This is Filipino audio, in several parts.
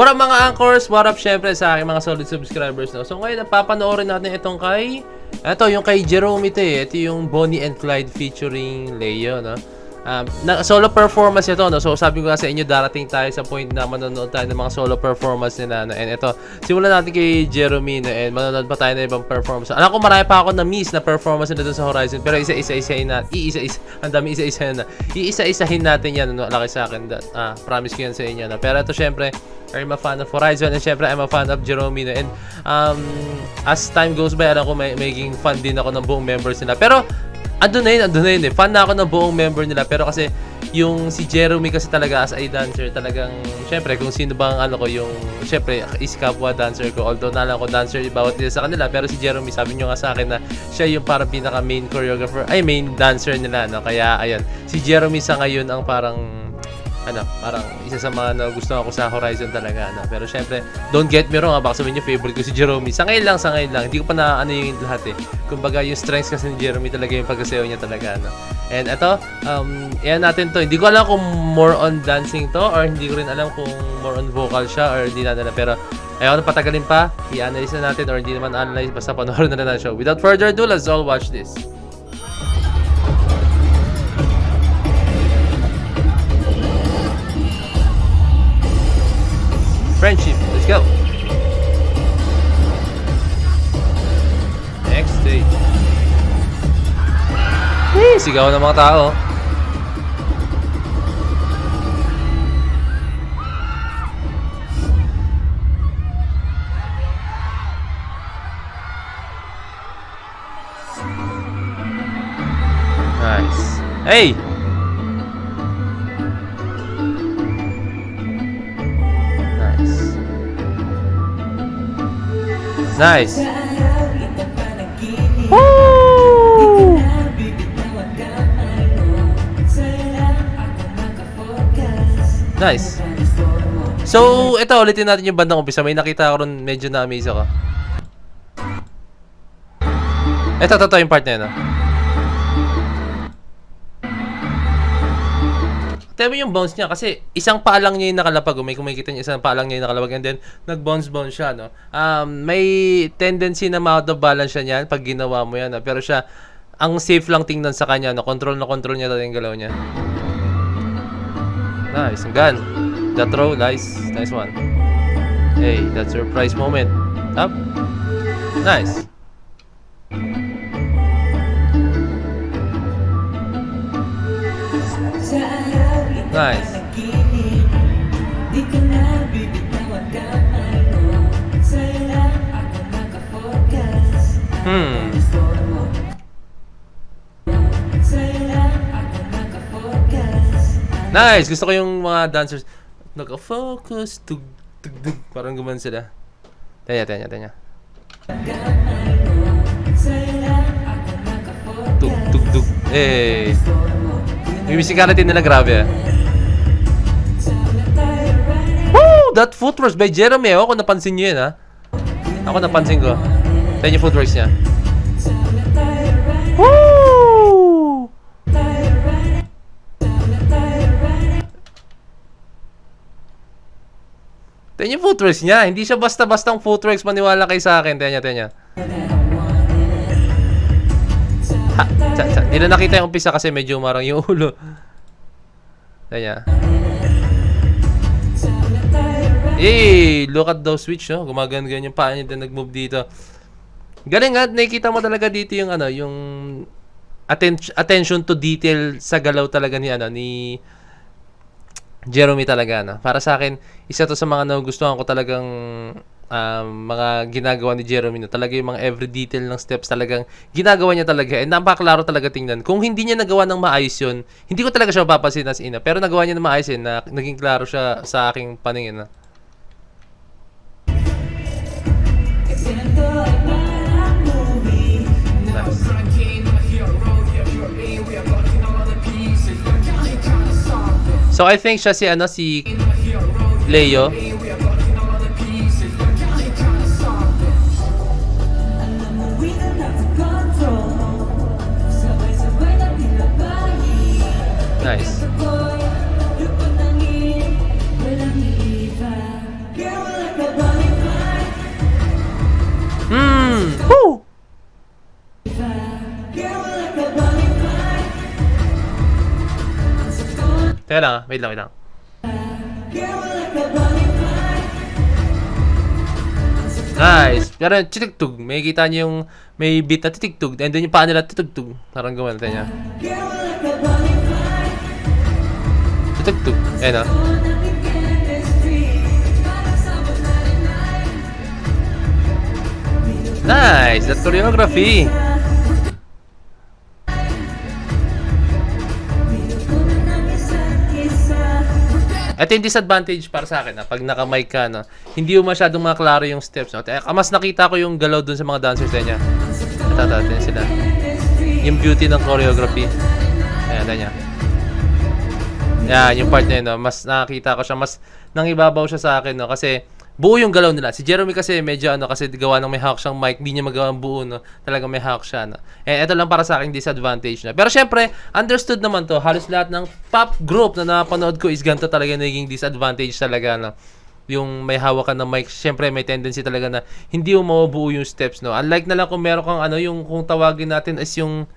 What up mga anchors? What up syempre sa aking mga solid subscribers, no? So ngayon, napapanoorin natin itong yung kay Jerome ito eh. Ito yung Bonnie and Clyde featuring Leo, no? Solo performance ito, no? So sabi ko nga sa inyo, darating tayo sa point na manonood tayo ng mga solo performance nila, no? And ito, simulan natin kay Jerome, no? And manonood pa tayo ng ibang performance. Alam ko marami pa ako na miss na performance nila dun sa Horizon, pero isa-isahin natin yan, no? Laki sa akin, promise ko yan sa inyo, no? Pero ito syempre, I'm a fan of Horizon, and syempre I'm a fan of Jerome, no? And as time goes by, alam ko magiging fan din ako ng buong members nila. Pero andun na yun eh. Fan na ako ng buong member nila. Pero kasi, yung si Jerome kasi talaga as a dancer, talagang, syempre, kung sino bang syempre, is kapwa dancer ko. Although, nalang ko dancer bawat isa sa kanila. Pero si Jerome, sabi nyo nga sa akin na siya yung parang pinaka main choreographer, main dancer nila, no? Kaya, ayan, si Jerome sa ngayon ang parang isa sa mga nagustuhan ko sa Horizon talaga, no? Pero syempre, don't get me wrong, baka sabihin nyo favorite ko si Jerome. Sa ngayon lang. Hindi ko pa na yung lahat eh. Kumbaga, yung strengths kasi ni Jerome talaga yung pagkasayaw niya talaga, no? And ito, yan natin to. Hindi ko alam kung more on dancing to, or hindi ko rin alam kung more on vocal siya, or hindi natin alam. Pero, ayaw na patagalin pa. I-analyze na natin, or hindi naman analyze, basta panoorin na lang show. Without further ado, let's all watch this. Friendship, let's go. Next stage. Sigaw ng mga tao. Nice. Hey! Nice. Woo! Nice. So, ito ulitin natin yung bandang umpisa. May nakita ko ron, medyo na-amaze ako. Ito yung part na yun, no? Tayo yung bounce niya kasi isang paa lang niya yung nakalapag. May kumikita niya isang paa lang niya yung nakalapag, and then nag-bounce siya, no? May tendency na ma-out of balance siya niyan pag ginawa mo yan, no? Pero siya, ang safe lang tingnan sa kanya, no? Control niya talaga yung galaw niya. Nice, ang gan. That throw, nice one. Hey, that surprise moment. Up. Nice. Nice. Nice. Gusto ko yung mga dancers naka-focus, tug. Parang guman sila. Tanya. Tug. Eh. Yung musicality nila grabe, ah. Woo! That footwork by Jerome, ako napansin nyo yun, ha? Ako napansin ko. Tignan yung footworks niya. Woo! Tignan yung footworks niya. Hindi siya basta-bastang footworks, maniwala kayo sa akin. Tignan niya. Hindi na nakita yung umpisa kasi medyo marang yung ulo. Kaya. Look at those switch, no? Gumagan-gan yung paa niya, then nag-move dito. Galing nga, nakikita mo talaga dito yung yung attention to detail sa galaw talaga ni Jerome talaga, no? Para sa akin, isa to sa mga nagustuhan ko talagang mga ginagawa ni Jerome, no? Talaga yung mga every detail ng steps talagang ginagawa niya talaga, and napaklaro talaga tingnan. Kung hindi niya nagawa ng maayos yun, hindi ko talaga siya mapapansin as ina, pero nagawa niya ng maayos yun, na naging klaro siya sa aking paningin, no? Nice. So I think siya si Leo. Nice. Teka lang, wait lang, wait lang. Nice. Pero titigtog. May kita niyo yung may beat na titigtog. And then yung paa nila titigtog. Parang gawin natin niya. Titigtog. Ayan o. Nice. That choreography. Ito yung disadvantage para sa akin, pag naka-mic ka, no, hindi mo masyadong maklaro yung steps. No? Mas nakita ko yung galaw dun sa mga dancers niya. Ito sila. Yung beauty ng choreography. Ayan, niya. Yan, yung part na yun, no, mas nakita ko siya, mas nangibabaw siya sa akin, no, kasi buo yung galaw nila. Si Jeremy kasi medyo kasi gawa ng may hawak siyang mic, hindi niya magawa ang buo, no. Talagang may hawak siya, no. Ito lang para sa akin disadvantage na. Pero syempre, understood naman to. Halos lahat ng pop group na napanood ko is ganito talaga naging disadvantage talaga, no. Yung may hawakan ng mic, syempre may tendency talaga na hindi mo mabubuo yung steps, no. Unlike na lang kung meron kang yung kung tawagin natin is yung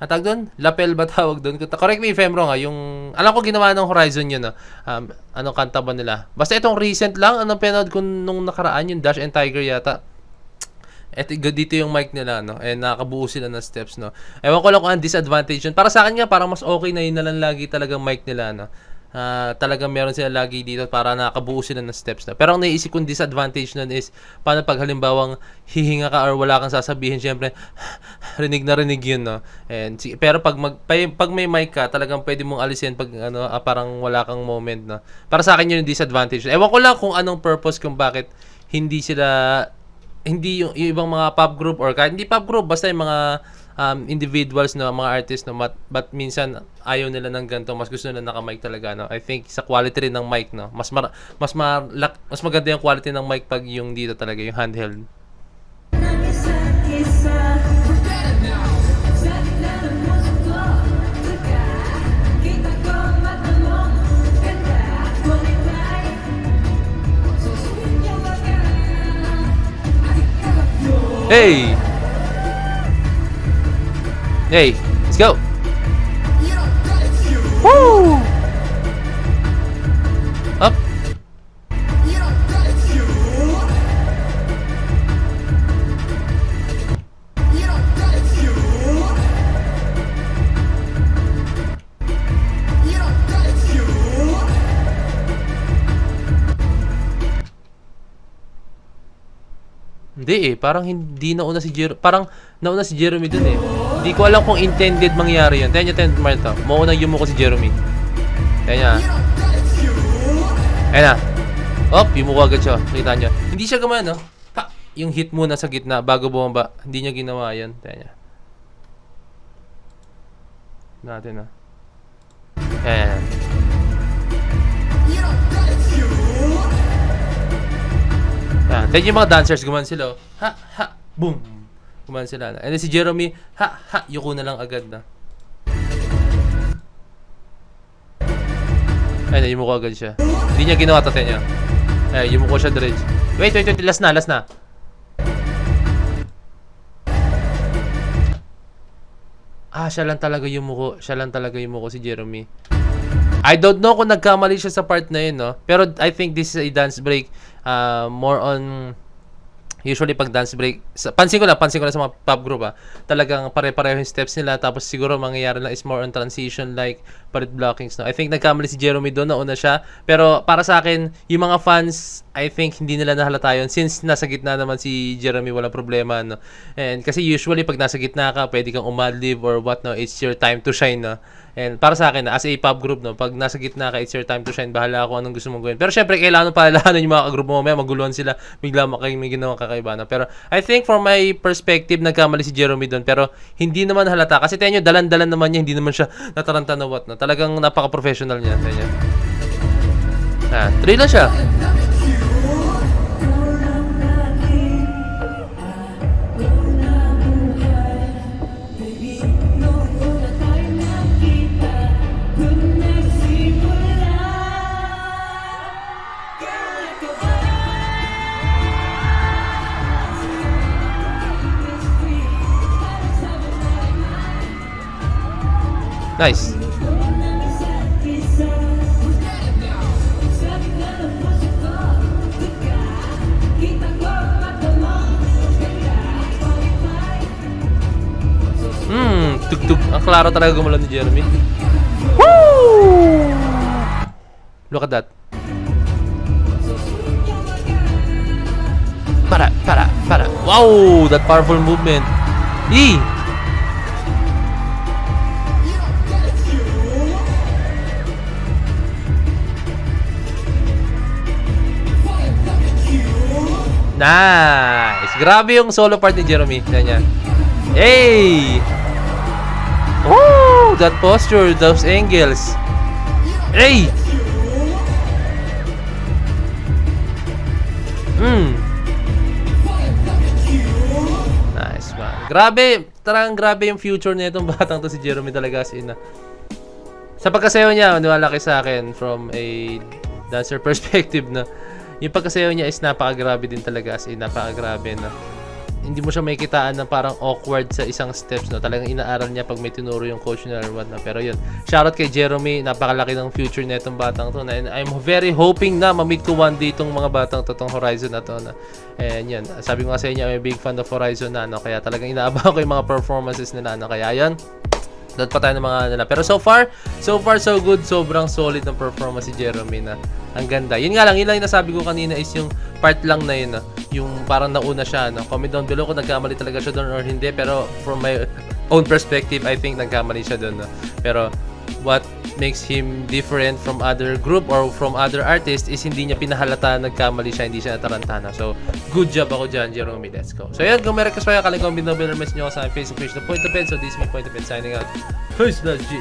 tawag doon? Lapel ba tawag doon? Correct me if I'm wrong, yung alam ko ginawa ng Horizon yun, anong kanta ba nila? Basta itong recent lang, anong pinanood ko nung nakaraan, yung Dash and Tiger yata. Dito yung mic nila, no? And nakabuo sila ng steps, no? Ewan ko lang kung ang disadvantage yun. Para sa akin nga, parang mas okay na yun na lang lagi talagang mic nila, no? Talagang meron sila lagi dito para nakabuo sila ng steps na. Pero ang naisip kong disadvantage nun is paano pag halimbawang hihinga ka or wala kang sasabihin, syempre rinig na rinig yun, no. And pero pag may mic ka, talagang pwede mong alisin pag parang wala kang moment, no. Para sa akin yun yung disadvantage. Ewan ko lang kung anong purpose kung bakit hindi yung ibang mga pop group or kahit hindi pop group, basta yung mga individuals, no, mga artists, no, but minsan ayaw nila ng ganito, mas gusto nila naka-mic talaga, no. I think sa quality rin ng mic, no, mas maganda yung quality ng mic pag yung dito talaga yung handheld. Hey! Hey, let's go! Woo! Up! Hindi parang hindi nauna si Jeremy. Parang nauna si Jeremy dun eh. Hindi ko alam kung intended mangyari yun. Tayo nyo, Marta. Mauna yumuko si Jeremy. Tayo nyo. Ayan na. Op, yumuko agad siya. Kita nyo. Hindi siya gumana, no? Ha! Yung hit muna sa gitna bago bumaba. Hindi niya ginawa yan. Tayo nyo. Natin, no? Ayan. Then yung mga dancers, gumawa sila. Ha, ha, boom. Gumawa sila. And then si Jeremy, ha, ha, yuko na lang agad na. Ayun, yumuko agad siya. Hindi niya ginawa tatay niya. Ay, yumuko siya diretso. Wait, last na. Siya lang talaga yumuko si Jeremy. I don't know kung nagkamali siya sa part na yun, no? Pero I think this is a dance break. More on usually pag dance break, pansin ko lang sa mga pop group, talagang pare-pareho yung steps nila, tapos siguro mangyayari lang is more on transition like palit blockings, no? I think nagkamali si Jeremy doon, nauna siya, pero para sa akin yung mga fans, I think hindi nila nahalata yun since nasa gitna naman si Jeremy, walang problema, no? And kasi usually pag nasa gitna ka, pwede kang umadlib or what, no? It's your time to shine, no? And para sa akin, as a pop group, no, pag nasa gitna ka, it's your time to shine. Bahala ako anong gusto mong gawin. Pero syempre, kailangan palalahanan yung mga kagrupo mo. Mamaya maguluhan sila. Bigla may ginawang kakaiba, no? Pero I think from my perspective, nagkamali si Jeremy doon. Pero hindi naman halata. Kasi tayo nyo, dalan-dalan naman niya. Hindi naman siya nataranta na what, no? Talagang napaka-professional niya. Tayo nyo. 3 lang siya. Nice. tug. Ang klaro talaga gumalaw ni Jeremy. Woo! Look at that. Para. Wow! That powerful movement. Nice! Grabe yung solo part ni Jeremy. Ganyan. Hey! Woo! That posture, those angles. Hey! Nice man. Grabe, grabe yung future na itong batang to si Jeremy talaga as in. Sa pagkasayaw niya, malaki sa akin from a dancer perspective na yung pagkasayaw niya is napakagrabe din talaga as in, napakagrabe na. Hindi mo siya makikitaan na parang awkward sa isang steps, no? Talagang inaaral niya pag may tinuro yung coach niya or what na. Pero yun, shoutout kay Jeremy, napakalaki ng future na itong batang to. And I'm very hoping na ma-meet ko one day itong mga batang to, tong Horizon na to. Na. And yun, sabi ko nga sa inyo, I'm a big fan of Horizon na, no? Kaya talagang inaabahan ko yung mga performances nila, no? Kaya yun, doon pa tayo ng mga nila. Pero so far so good. Sobrang solid ng performance si Jeremy na. Ang ganda. Yun lang yung nasabi ko kanina is yung part lang na yun. Yung parang nauna siya. No? Comment down below kung nagkamali talaga siya doon or hindi. Pero from my own perspective, I think nagkamali siya doon. No? Pero what makes him different from other group or from other artists is hindi niya pinahalata nagkamali siya, hindi siya natarantana. So, good job ako dyan, Jeremy. Let's go. So, yun. Kung may request pa kayo, comment down below, message nyo ako sa Facebook page na Point of Pen. So, this is me, Point of Pen, signing out. Peace, that's G.